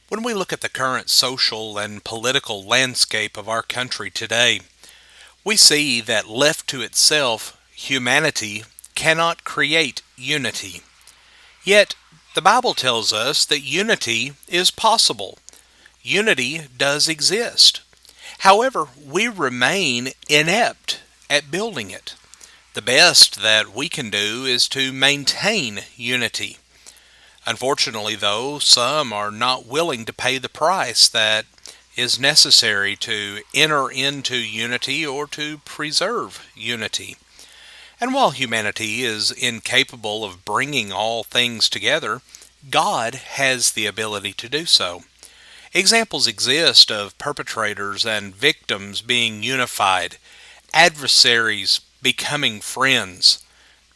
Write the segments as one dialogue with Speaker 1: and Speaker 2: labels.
Speaker 1: When we look at the current social and political landscape of our country today, we see that left to itself, humanity cannot create unity. Yet, the Bible tells us that unity is possible. Unity does exist. However, we remain inept at building it. The best that we can do is to maintain unity. Unfortunately, though, some are not willing to pay the price that is necessary to enter into unity or to preserve unity. And while humanity is incapable of bringing all things together, God has the ability to do so. Examples exist of perpetrators and victims being unified, adversaries becoming friends.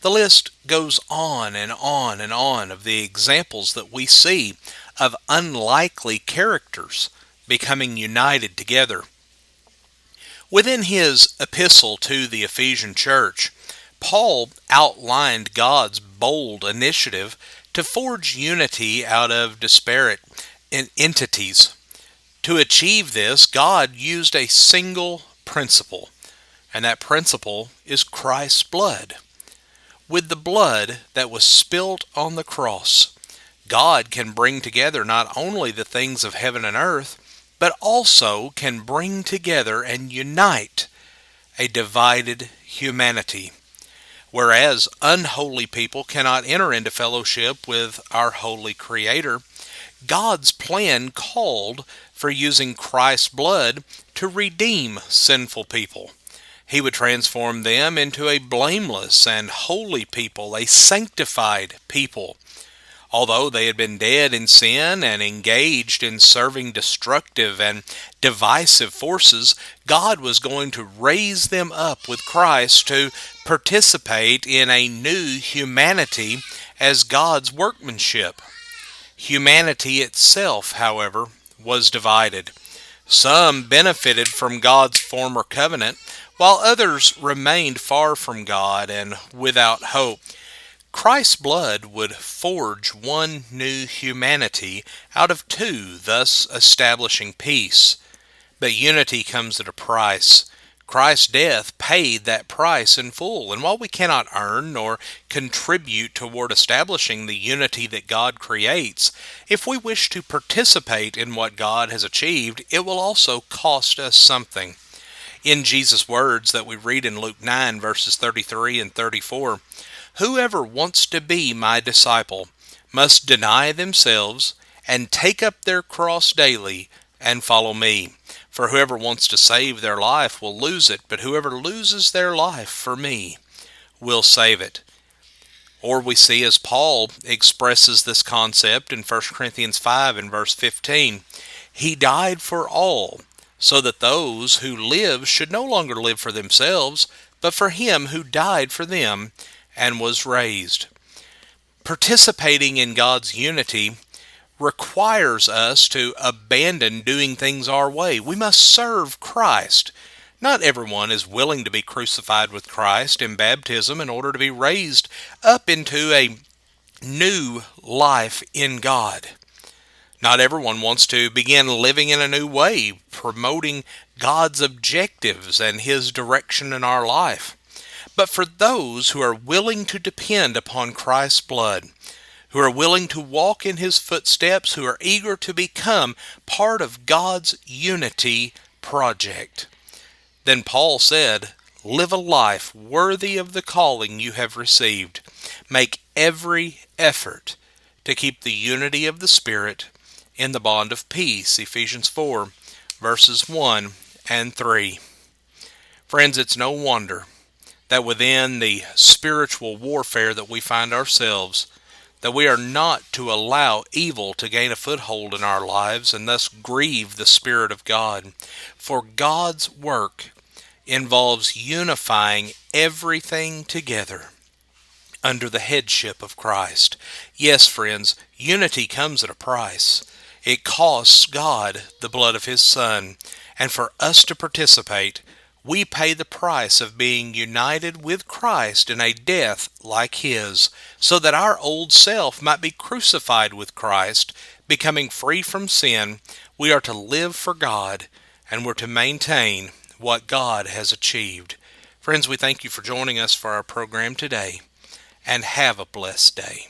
Speaker 1: The list goes on and on and on of the examples that we see of unlikely characters becoming united together. Within his epistle to the Ephesian church, Paul outlined God's bold initiative to forge unity out of disparate entities. To achieve this, God used a single principle, and that principle is Christ's blood. With the blood that was spilt on the cross, God can bring together not only the things of heaven and earth, but also can bring together and unite a divided humanity. Whereas unholy people cannot enter into fellowship with our holy Creator, God's plan called for using Christ's blood to redeem sinful people. He would transform them into a blameless and holy people, a sanctified people. Although they had been dead in sin and engaged in serving destructive and divisive forces, God was going to raise them up with Christ to participate in a new humanity as God's workmanship. Humanity itself, however, was divided. Some benefited from God's former covenant, while others remained far from God and without hope. Christ's blood would forge one new humanity out of two, thus establishing peace. But unity comes at a price. Christ's death paid that price in full, and while we cannot earn nor contribute toward establishing the unity that God creates, if we wish to participate in what God has achieved, it will also cost us something. In Jesus' words that we read in Luke 9, verses 33 and 34, "Whoever wants to be my disciple must deny themselves and take up their cross daily and follow me. For whoever wants to save their life will lose it, but whoever loses their life for me will save it." Or we see as Paul expresses this concept in 1 Corinthians 5 and verse 15, "He died for all, so that those who live should no longer live for themselves, but for him who died for them and was raised." Participating in God's unity requires us to abandon doing things our way. We must serve Christ. Not everyone is willing to be crucified with Christ in baptism in order to be raised up into a new life in God. Not everyone wants to begin living in a new way, promoting God's objectives and His direction in our life. But for those who are willing to depend upon Christ's blood, who are willing to walk in His footsteps, who are eager to become part of God's unity project, then Paul said, "Live a life worthy of the calling you have received. Make every effort to keep the unity of the Spirit in the bond of peace." Ephesians 4, verses 1 and 3. Friends, it's no wonder that within the spiritual warfare that we find ourselves, that we are not to allow evil to gain a foothold in our lives and thus grieve the Spirit of God. For God's work involves unifying everything together under the headship of Christ. Yes, friends, unity comes at a price. It costs God the blood of His Son, and for us to participate, We pay the price of being united with Christ in a death like His, so that our old self might be crucified with Christ. Becoming free from sin, we are to live for God, and we're to maintain what God has achieved. Friends, we thank you for joining us for our program today, and have a blessed day.